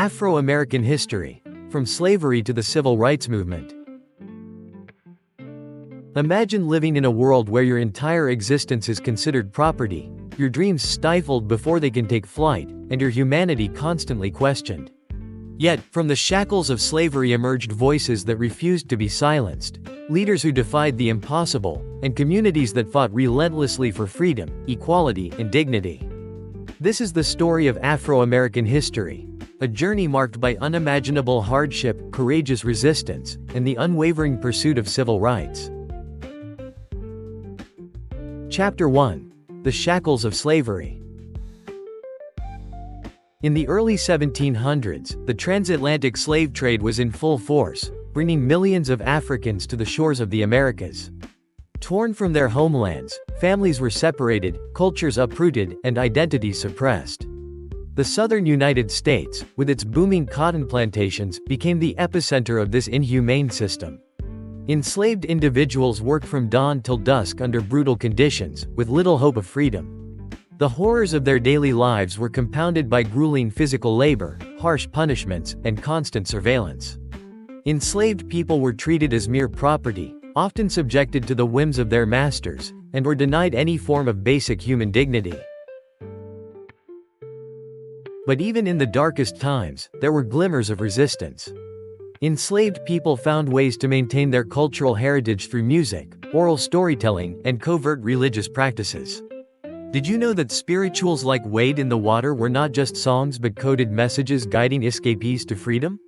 Afro-American history, from slavery to the civil rights movement. Imagine living in a world where your entire existence is considered property, your dreams stifled before they can take flight, and your humanity constantly questioned. Yet, from the shackles of slavery emerged voices that refused to be silenced, leaders who defied the impossible, and communities that fought relentlessly for freedom, equality, and dignity. This is the story of Afro-American history, a journey marked by unimaginable hardship, courageous resistance, and the unwavering pursuit of civil rights. Chapter 1. The Shackles of Slavery. In the early 1700s, the transatlantic slave trade was in full force, bringing millions of Africans to the shores of the Americas. Torn from their homelands, families were separated, cultures uprooted, and identities suppressed. The southern United States, with its booming cotton plantations, became the epicenter of this inhumane system. Enslaved individuals worked from dawn till dusk under brutal conditions, with little hope of freedom. The horrors of their daily lives were compounded by grueling physical labor, harsh punishments, and constant surveillance. Enslaved people were treated as mere property, often subjected to the whims of their masters, and were denied any form of basic human dignity. But even in the darkest times, there were glimmers of resistance. Enslaved people found ways to maintain their cultural heritage through music, oral storytelling, and covert religious practices. Did you know that spirituals like Wade in the Water were not just songs but coded messages guiding escapees to freedom?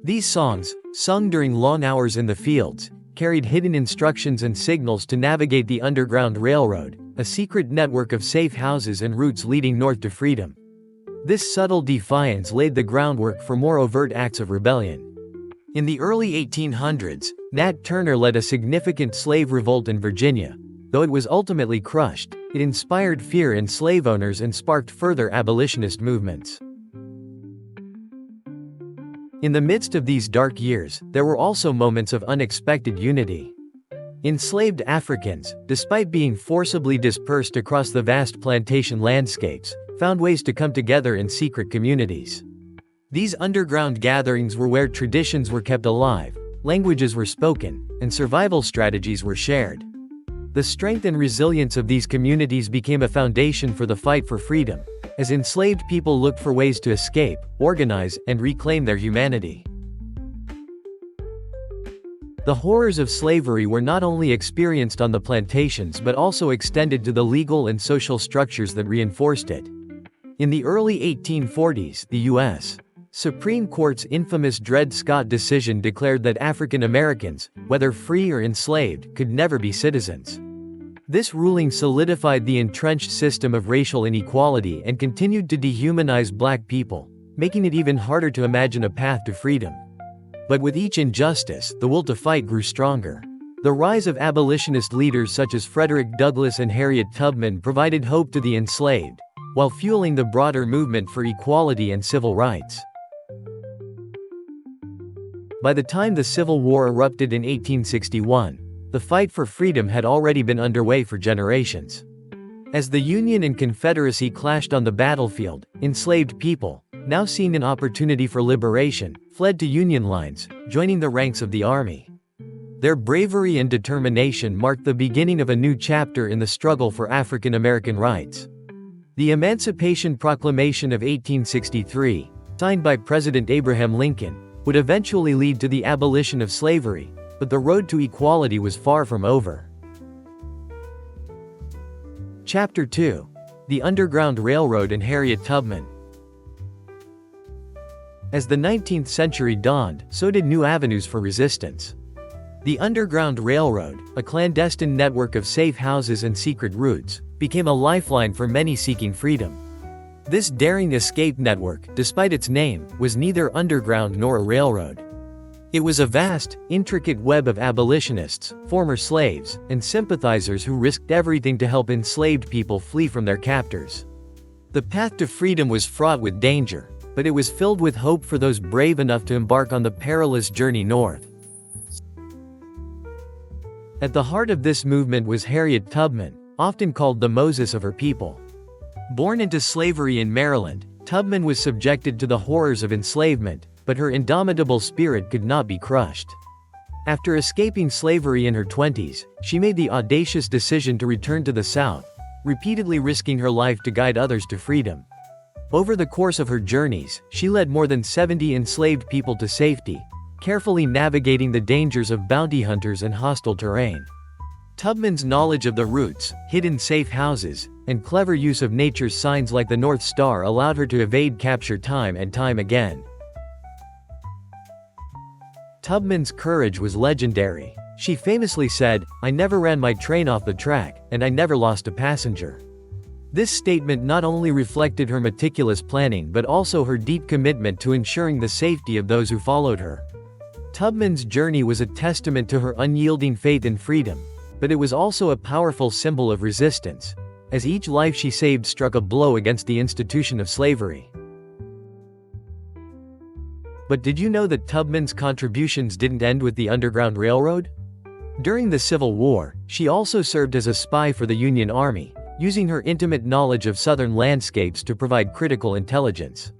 These songs, sung during long hours in the fields, carried hidden instructions and signals to navigate the Underground Railroad, a secret network of safe houses and routes leading north to freedom. This subtle defiance laid the groundwork for more overt acts of rebellion. In the early 1800s, Nat Turner led a significant slave revolt in Virginia. Though it was ultimately crushed, it inspired fear in slave owners and sparked further abolitionist movements. In the midst of these dark years, there were also moments of unexpected unity. Enslaved Africans, despite being forcibly dispersed across the vast plantation landscapes, found ways to come together in secret communities. These underground gatherings were where traditions were kept alive, languages were spoken, and survival strategies were shared. The strength and resilience of these communities became a foundation for the fight for freedom, as enslaved people looked for ways to escape, organize, and reclaim their humanity. The horrors of slavery were not only experienced on the plantations but also extended to the legal and social structures that reinforced it. In the early 1840s, the U.S. Supreme Court's infamous Dred Scott decision declared that African Americans, whether free or enslaved, could never be citizens. This ruling solidified the entrenched system of racial inequality and continued to dehumanize black people, making it even harder to imagine a path to freedom. But with each injustice, the will to fight grew stronger. The rise of abolitionist leaders such as Frederick Douglass and Harriet Tubman provided hope to the enslaved, while fueling the broader movement for equality and civil rights. By the time the Civil War erupted in 1861, the fight for freedom had already been underway for generations. As the Union and Confederacy clashed on the battlefield, enslaved people, now seeing an opportunity for liberation, fled to Union lines, joining the ranks of the Army. Their bravery and determination marked the beginning of a new chapter in the struggle for African American rights. The Emancipation Proclamation of 1863, signed by President Abraham Lincoln, would eventually lead to the abolition of slavery, but the road to equality was far from over. Chapter 2. The Underground Railroad and Harriet Tubman. As the 19th century dawned, so did new avenues for resistance. The Underground Railroad, a clandestine network of safe houses and secret routes, became a lifeline for many seeking freedom. This daring escape network, despite its name, was neither underground nor a railroad. It was a vast, intricate web of abolitionists, former slaves, and sympathizers who risked everything to help enslaved people flee from their captors. The path to freedom was fraught with danger, but it was filled with hope for those brave enough to embark on the perilous journey north. At the heart of this movement was Harriet Tubman, often called the Moses of her people. Born into slavery in Maryland, Tubman was subjected to the horrors of enslavement, but her indomitable spirit could not be crushed. After escaping slavery in her 20s, she made the audacious decision to return to the South, repeatedly risking her life to guide others to freedom. Over the course of her journeys, she led more than 70 enslaved people to safety, carefully navigating the dangers of bounty hunters and hostile terrain. Tubman's knowledge of the routes, hidden safe houses, and clever use of nature's signs like the North Star allowed her to evade capture time and time again. Tubman's courage was legendary. She famously said, "I never ran my train off the track, and I never lost a passenger." This statement not only reflected her meticulous planning but also her deep commitment to ensuring the safety of those who followed her. Tubman's journey was a testament to her unyielding faith in freedom, but it was also a powerful symbol of resistance, as each life she saved struck a blow against the institution of slavery. But did you know that Tubman's contributions didn't end with the Underground Railroad? During the Civil War, she also served as a spy for the Union Army, using her intimate knowledge of Southern landscapes to provide critical intelligence.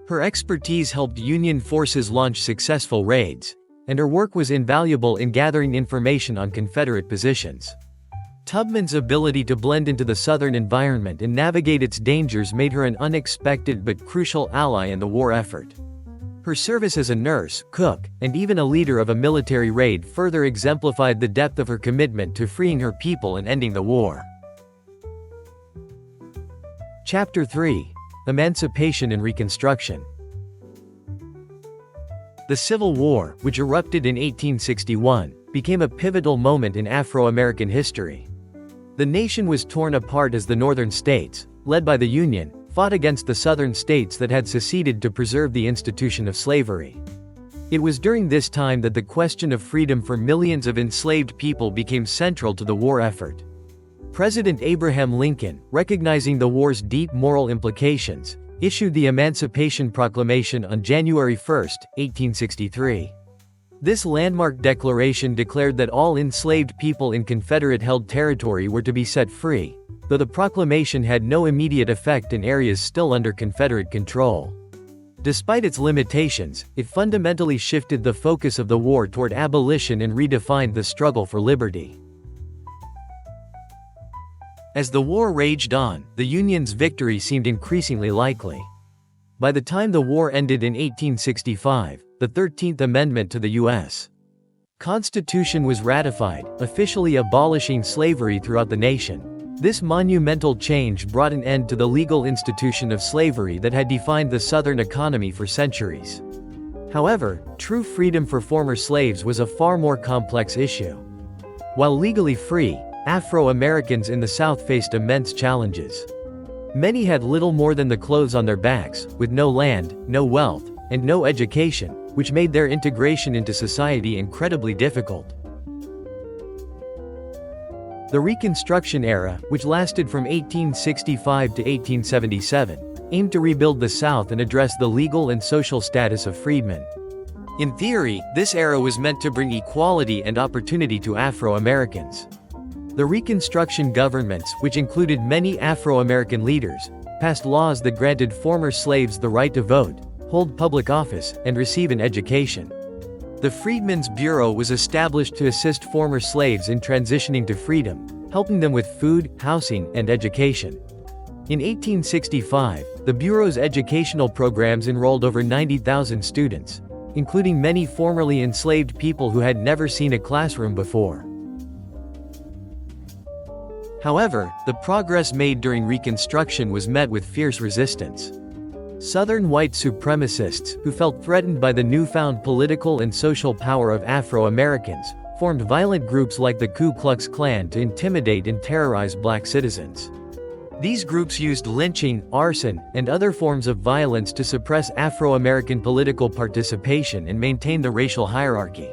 Her expertise helped Union forces launch successful raids, and her work was invaluable in gathering information on Confederate positions. Tubman's ability to blend into the Southern environment and navigate its dangers made her an unexpected but crucial ally in the war effort. Her service as a nurse, cook, and even a leader of a military raid further exemplified the depth of her commitment to freeing her people and ending the war. Chapter 3: Emancipation and Reconstruction. The Civil War, which erupted in 1861, became a pivotal moment in Afro-American history. The nation was torn apart as the Northern states, led by the Union, fought against the Southern states that had seceded to preserve the institution of slavery. It was during this time that the question of freedom for millions of enslaved people became central to the war effort. President Abraham Lincoln, recognizing the war's deep moral implications, issued the Emancipation Proclamation on January 1, 1863. This landmark declaration declared that all enslaved people in Confederate-held territory were to be set free, though the proclamation had no immediate effect in areas still under Confederate control. Despite its limitations, it fundamentally shifted the focus of the war toward abolition and redefined the struggle for liberty. As the war raged on, the Union's victory seemed increasingly likely. By the time the war ended in 1865, the 13th Amendment to the U.S. Constitution was ratified, officially abolishing slavery throughout the nation. This monumental change brought an end to the legal institution of slavery that had defined the Southern economy for centuries. However, true freedom for former slaves was a far more complex issue. While legally free, Afro-Americans in the South faced immense challenges. Many had little more than the clothes on their backs, with no land, no wealth, and no education, which made their integration into society incredibly difficult. The Reconstruction era, which lasted from 1865 to 1877, aimed to rebuild the South and address the legal and social status of freedmen. In theory, this era was meant to bring equality and opportunity to Afro-Americans. The Reconstruction governments, which included many Afro-American leaders, passed laws that granted former slaves the right to vote, hold public office, and receive an education. The Freedmen's Bureau was established to assist former slaves in transitioning to freedom, helping them with food, housing, and education. In 1865, the Bureau's educational programs enrolled over 90,000 students, including many formerly enslaved people who had never seen a classroom before. However, the progress made during Reconstruction was met with fierce resistance. Southern white supremacists, who felt threatened by the newfound political and social power of Afro-Americans, formed violent groups like the Ku Klux Klan to intimidate and terrorize black citizens. These groups used lynching, arson, and other forms of violence to suppress Afro-American political participation and maintain the racial hierarchy.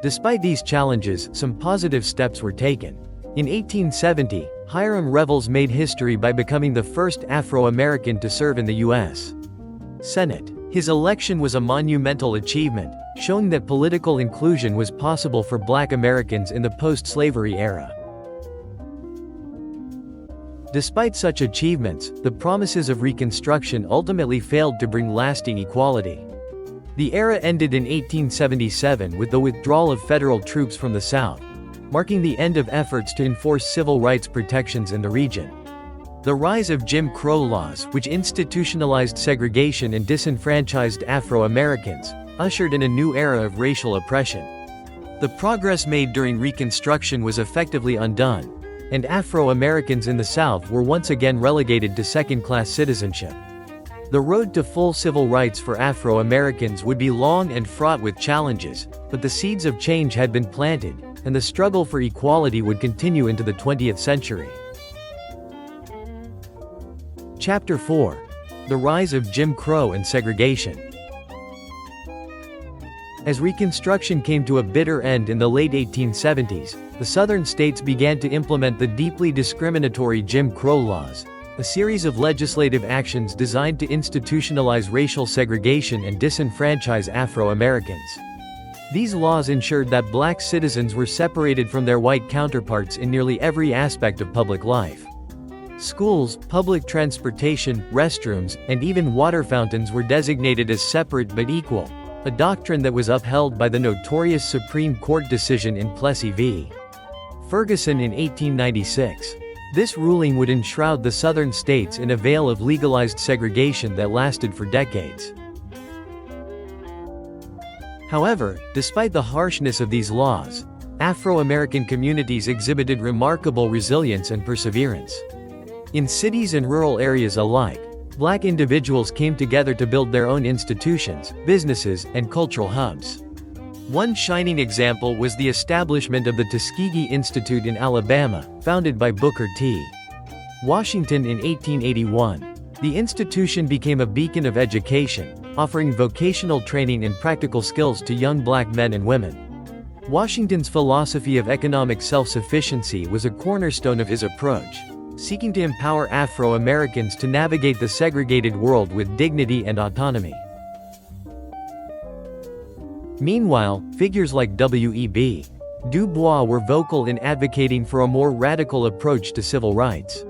Despite these challenges, some positive steps were taken. In 1870, Hiram Revels made history by becoming the first Afro-American to serve in the U.S. Senate. His election was a monumental achievement, showing that political inclusion was possible for Black Americans in the post-slavery era. Despite such achievements, the promises of Reconstruction ultimately failed to bring lasting equality. The era ended in 1877 with the withdrawal of federal troops from the South, marking the end of efforts to enforce civil rights protections in the region. The rise of Jim Crow laws, which institutionalized segregation and disenfranchised Afro-Americans, ushered in a new era of racial oppression. The progress made during Reconstruction was effectively undone, and Afro-Americans in the South were once again relegated to second-class citizenship. The road to full civil rights for Afro-Americans would be long and fraught with challenges, but the seeds of change had been planted, and the struggle for equality would continue into the 20th century. Chapter 4. The Rise of Jim Crow and Segregation. As Reconstruction came to a bitter end in the late 1870s, the Southern states began to implement the deeply discriminatory Jim Crow laws, a series of legislative actions designed to institutionalize racial segregation and disenfranchise Afro-Americans. These laws ensured that black citizens were separated from their white counterparts in nearly every aspect of public life. Schools, public transportation, restrooms, and even water fountains were designated as separate but equal, a doctrine that was upheld by the notorious Supreme Court decision in Plessy v. Ferguson in 1896. This ruling would enshroud the Southern states in a veil of legalized segregation that lasted for decades. However, despite the harshness of these laws, Afro-American communities exhibited remarkable resilience and perseverance. In cities and rural areas alike, black individuals came together to build their own institutions, businesses, and cultural hubs. One shining example was the establishment of the Tuskegee Institute in Alabama, founded by Booker T. Washington in 1881. The institution became a beacon of education, offering vocational training and practical skills to young black men and women. Washington's philosophy of economic self-sufficiency was a cornerstone of his approach, seeking to empower Afro-Americans to navigate the segregated world with dignity and autonomy. Meanwhile, figures like W.E.B. Du Bois were vocal in advocating for a more radical approach to civil rights.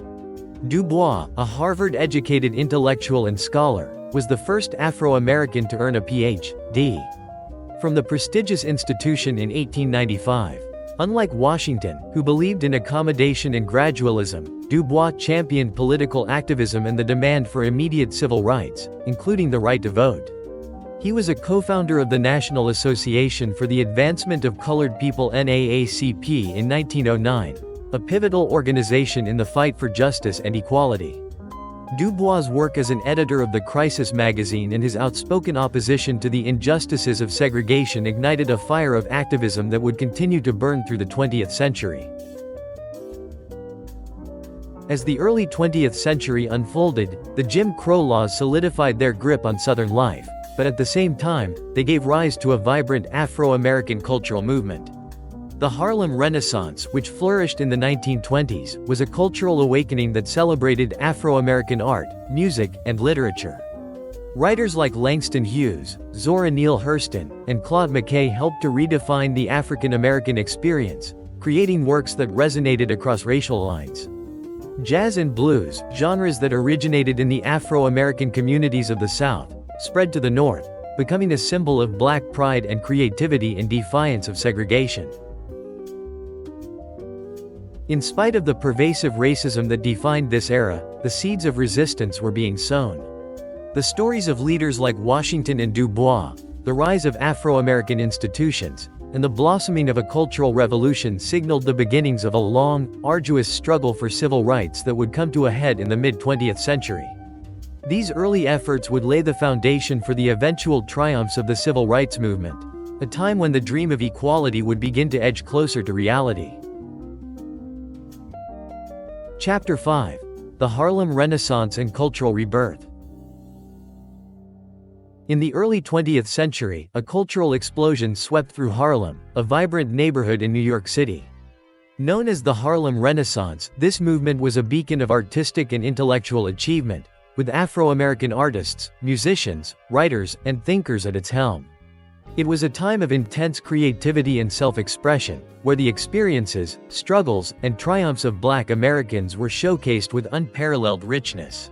Du Bois, a Harvard-educated intellectual and scholar, was the first Afro-American to earn a Ph.D. from the prestigious institution in 1895. Unlike Washington, who believed in accommodation and gradualism, Du Bois championed political activism and the demand for immediate civil rights, including the right to vote. He was a co-founder of the National Association for the Advancement of Colored People NAACP in 1909, a pivotal organization in the fight for justice and equality. Du Bois' work as an editor of the Crisis magazine and his outspoken opposition to the injustices of segregation ignited a fire of activism that would continue to burn through the 20th century. As the early 20th century unfolded, the Jim Crow laws solidified their grip on Southern life, but at the same time, they gave rise to a vibrant Afro-American cultural movement. The Harlem Renaissance, which flourished in the 1920s, was a cultural awakening that celebrated Afro-American art, music, and literature. Writers like Langston Hughes, Zora Neale Hurston, and Claude McKay helped to redefine the African-American experience, creating works that resonated across racial lines. Jazz and blues, genres that originated in the Afro-American communities of the South, spread to the North, becoming a symbol of black pride and creativity in defiance of segregation. In spite of the pervasive racism that defined this era, the seeds of resistance were being sown. The stories of leaders like Washington and Du Bois, the rise of Afro-American institutions, and the blossoming of a cultural revolution signaled the beginnings of a long, arduous struggle for civil rights that would come to a head in the mid-20th century. These early efforts would lay the foundation for the eventual triumphs of the civil rights movement, a time when the dream of equality would begin to edge closer to reality. Chapter 5. The Harlem Renaissance and Cultural Rebirth. In the early 20th century, a cultural explosion swept through Harlem, a vibrant neighborhood in New York City. Known as the Harlem Renaissance, this movement was a beacon of artistic and intellectual achievement, with Afro-American artists, musicians, writers, and thinkers at its helm. It was a time of intense creativity and self-expression, where the experiences, struggles, and triumphs of Black Americans were showcased with unparalleled richness.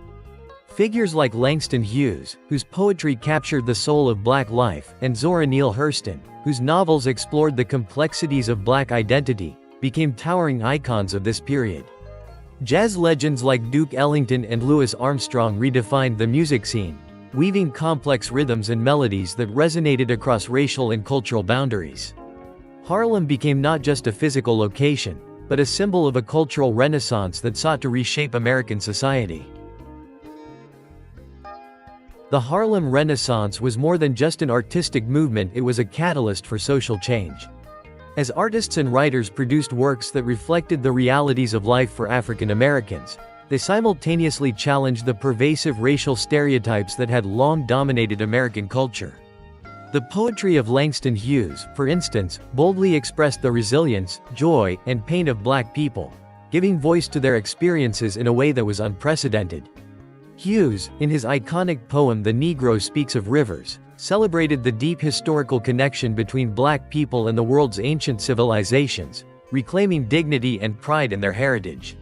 Figures like Langston Hughes, whose poetry captured the soul of Black life, and Zora Neale Hurston, whose novels explored the complexities of Black identity, became towering icons of this period. Jazz legends like Duke Ellington and Louis Armstrong redefined the music scene, weaving complex rhythms and melodies that resonated across racial and cultural boundaries. Harlem became not just a physical location, but a symbol of a cultural renaissance that sought to reshape American society. The Harlem Renaissance was more than just an artistic movement, it was a catalyst for social change. As artists and writers produced works that reflected the realities of life for African Americans, they simultaneously challenged the pervasive racial stereotypes that had long dominated American culture. The poetry of Langston Hughes, for instance, boldly expressed the resilience, joy, and pain of Black people, giving voice to their experiences in a way that was unprecedented. Hughes, in his iconic poem The Negro Speaks of Rivers, celebrated the deep historical connection between Black people and the world's ancient civilizations, reclaiming dignity and pride in their heritage.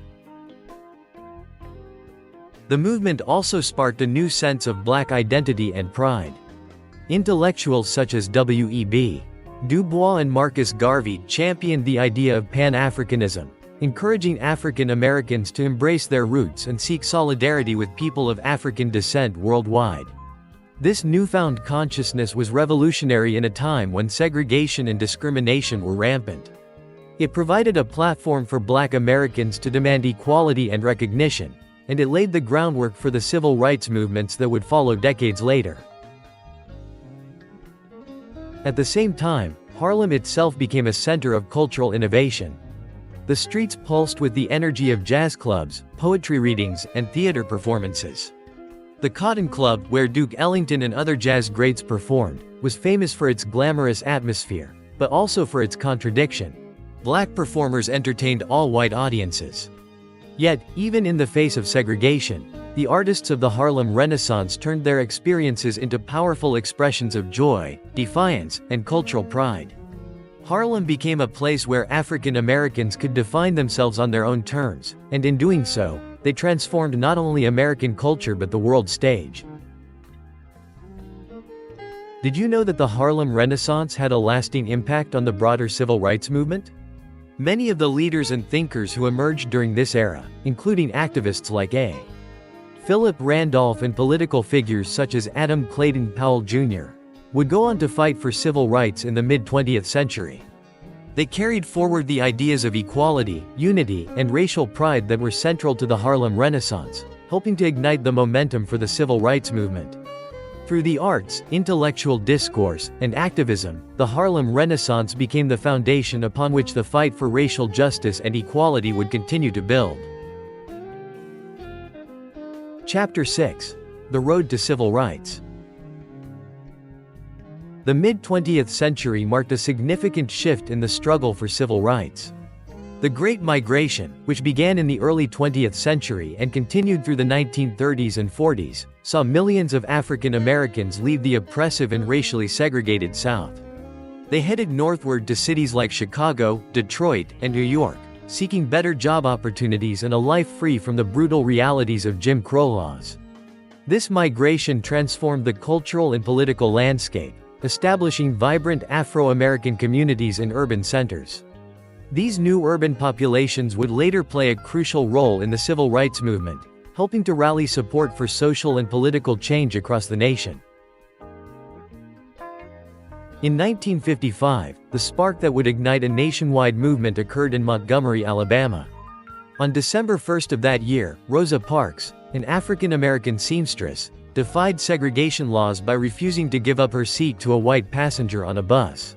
The movement also sparked a new sense of Black identity and pride. Intellectuals such as W.E.B. Du Bois and Marcus Garvey championed the idea of Pan-Africanism, encouraging African Americans to embrace their roots and seek solidarity with people of African descent worldwide. This newfound consciousness was revolutionary in a time when segregation and discrimination were rampant. It provided a platform for Black Americans to demand equality and recognition, and it laid the groundwork for the civil rights movements that would follow decades later. At the same time, Harlem itself became a center of cultural innovation. The streets pulsed with the energy of jazz clubs, poetry readings, and theater performances. The Cotton Club, where Duke Ellington and other jazz greats performed, was famous for its glamorous atmosphere, but also for its contradiction. Black performers entertained all white audiences. Yet, even in the face of segregation, the artists of the Harlem Renaissance turned their experiences into powerful expressions of joy, defiance, and cultural pride. Harlem became a place where African Americans could define themselves on their own terms, and in doing so, they transformed not only American culture but the world stage. Did you know that the Harlem Renaissance had a lasting impact on the broader civil rights movement? Many of the leaders and thinkers who emerged during this era, including activists like A. Philip Randolph and political figures such as Adam Clayton Powell Jr., would go on to fight for civil rights in the mid-20th century. They carried forward the ideas of equality, unity, and racial pride that were central to the Harlem Renaissance, helping to ignite the momentum for the civil rights movement. Through the arts, intellectual discourse, and activism, the Harlem Renaissance became the foundation upon which the fight for racial justice and equality would continue to build. Chapter 6. The Road to Civil Rights. The mid-20th century marked a significant shift in the struggle for civil rights. The Great Migration, which began in the early 20th century and continued through the 1930s and 40s, saw millions of African Americans leave the oppressive and racially segregated South. They headed northward to cities like Chicago, Detroit, and New York, seeking better job opportunities and a life free from the brutal realities of Jim Crow laws. This migration transformed the cultural and political landscape, establishing vibrant Afro-American communities in urban centers. These new urban populations would later play a crucial role in the civil rights movement, helping to rally support for social and political change across the nation. In 1955, the spark that would ignite a nationwide movement occurred in Montgomery, Alabama. On December 1st of that year, Rosa Parks, an African-American seamstress, defied segregation laws by refusing to give up her seat to a white passenger on a bus.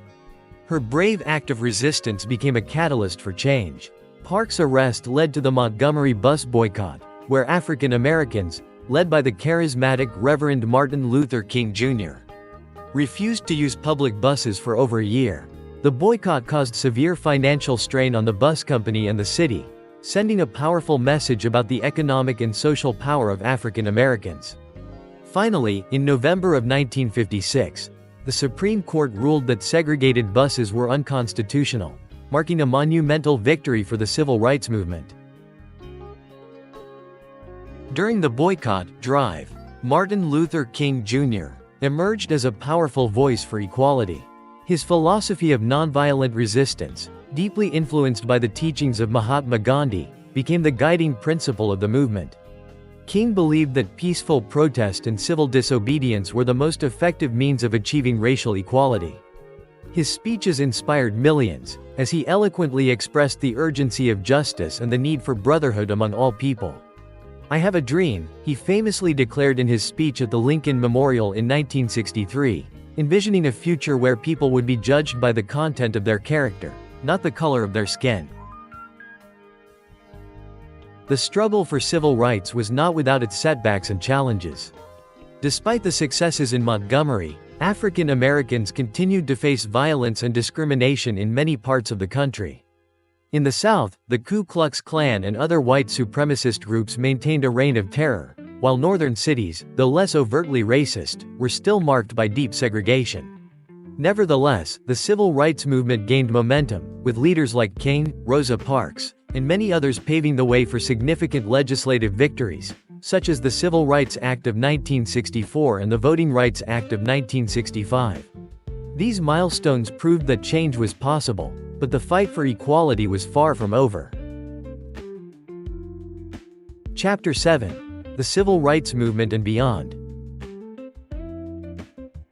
Her brave act of resistance became a catalyst for change. Parks' arrest led to the Montgomery bus boycott, where African Americans, led by the charismatic Reverend Martin Luther King Jr., refused to use public buses for over a year. The boycott caused severe financial strain on the bus company and the city, sending a powerful message about the economic and social power of African Americans. Finally, in November of 1956, the Supreme Court ruled that segregated buses were unconstitutional, marking a monumental victory for the civil rights movement. During the boycott drive, Martin Luther King Jr. emerged as a powerful voice for equality. His philosophy of nonviolent resistance, deeply influenced by the teachings of Mahatma Gandhi, became the guiding principle of the movement. King believed that peaceful protest and civil disobedience were the most effective means of achieving racial equality. His speeches inspired millions, as he eloquently expressed the urgency of justice and the need for brotherhood among all people. "I have a dream," he famously declared in his speech at the Lincoln Memorial in 1963, envisioning a future where people would be judged by the content of their character, not the color of their skin. The struggle for civil rights was not without its setbacks and challenges. Despite the successes in Montgomery, African Americans continued to face violence and discrimination in many parts of the country. In the South, the Ku Klux Klan and other white supremacist groups maintained a reign of terror, while northern cities, though less overtly racist, were still marked by deep segregation. Nevertheless, the civil rights movement gained momentum, with leaders like King, Rosa Parks, and many others paving the way for significant legislative victories, such as the Civil Rights Act of 1964 and the Voting Rights Act of 1965. These milestones proved that change was possible, but the fight for equality was far from over. Chapter 7: The Civil Rights Movement and Beyond.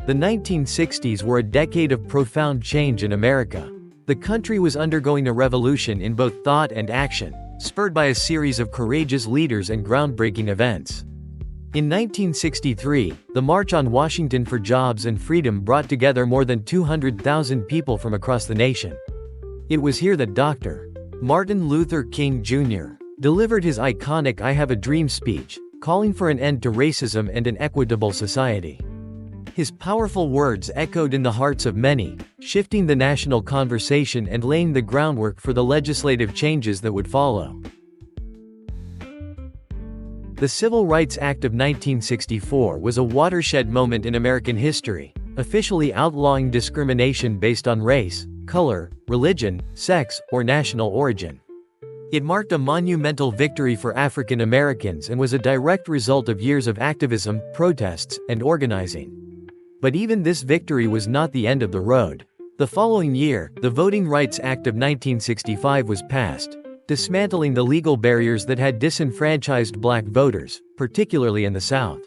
The 1960s were a decade of profound change in America. The country was undergoing a revolution in both thought and action, spurred by a series of courageous leaders and groundbreaking events. In 1963, the March on Washington for Jobs and Freedom brought together more than 200,000 people from across the nation. It was here that Dr. Martin Luther King Jr. delivered his iconic "I Have a Dream" speech, calling for an end to racism and an equitable society. His powerful words echoed in the hearts of many, shifting the national conversation and laying the groundwork for the legislative changes that would follow. The Civil Rights Act of 1964 was a watershed moment in American history, officially outlawing discrimination based on race, color, religion, sex, or national origin. It marked a monumental victory for African Americans and was a direct result of years of activism, protests, and organizing. But even this victory was not the end of the road. The following year, the Voting Rights Act of 1965 was passed, dismantling the legal barriers that had disenfranchised black voters, particularly in the South.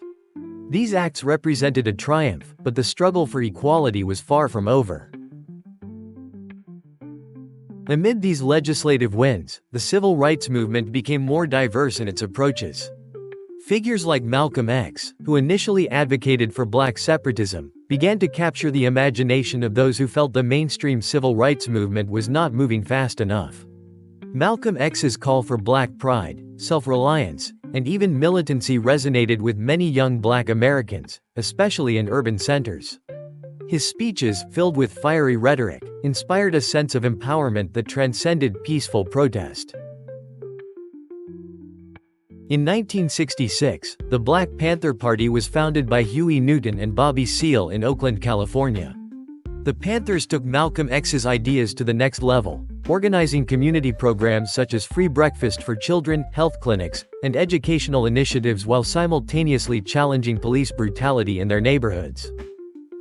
These acts represented a triumph, but the struggle for equality was far from over. Amid these legislative wins, the civil rights movement became more diverse in its approaches. Figures like Malcolm X, who initially advocated for black separatism, began to capture the imagination of those who felt the mainstream civil rights movement was not moving fast enough. Malcolm X's call for black pride, self-reliance, and even militancy resonated with many young black Americans, especially in urban centers. His speeches, filled with fiery rhetoric, inspired a sense of empowerment that transcended peaceful protest. In 1966, the Black Panther Party was founded by Huey Newton and Bobby Seale in Oakland, California. The Panthers took Malcolm X's ideas to the next level, organizing community programs such as free breakfast for children, health clinics, and educational initiatives while simultaneously challenging police brutality in their neighborhoods.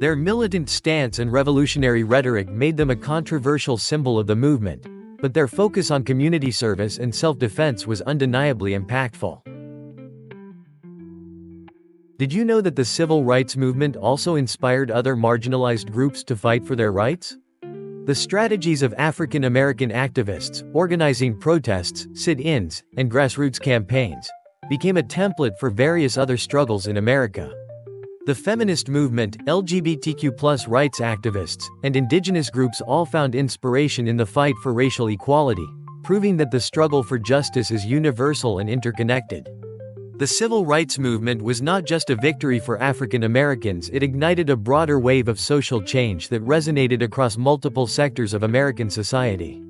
Their militant stance and revolutionary rhetoric made them a controversial symbol of the movement, but their focus on community service and self-defense was undeniably impactful. Did you know that the civil rights movement also inspired other marginalized groups to fight for their rights? The strategies of African American activists, organizing protests, sit-ins, and grassroots campaigns, became a template for various other struggles in America. The feminist movement, LGBTQ+ rights activists, and indigenous groups all found inspiration in the fight for racial equality, proving that the struggle for justice is universal and interconnected. The civil rights movement was not just a victory for African Americans, it ignited a broader wave of social change that resonated across multiple sectors of American society.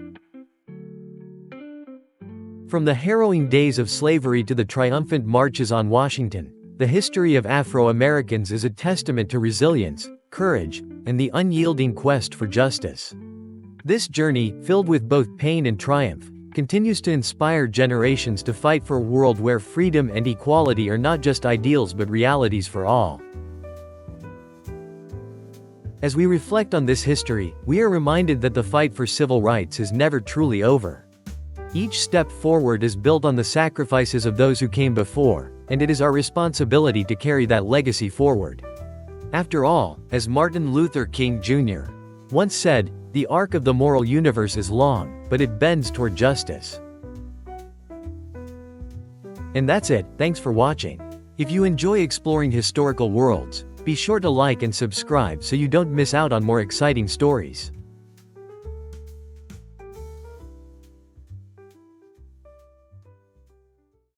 From the harrowing days of slavery to the triumphant marches on Washington, the history of Afro-Americans is a testament to resilience, courage, and the unyielding quest for justice. This journey, filled with both pain and triumph, continues to inspire generations to fight for a world where freedom and equality are not just ideals but realities for all. As we reflect on this history, we are reminded that the fight for civil rights is never truly over. Each step forward is built on the sacrifices of those who came before, and it is our responsibility to carry that legacy forward. After all, as Martin Luther King Jr. once said, "The arc of the moral universe is long, but it bends toward justice." And that's it, thanks for watching. If you enjoy exploring historical worlds, be sure to like and subscribe so you don't miss out on more exciting stories.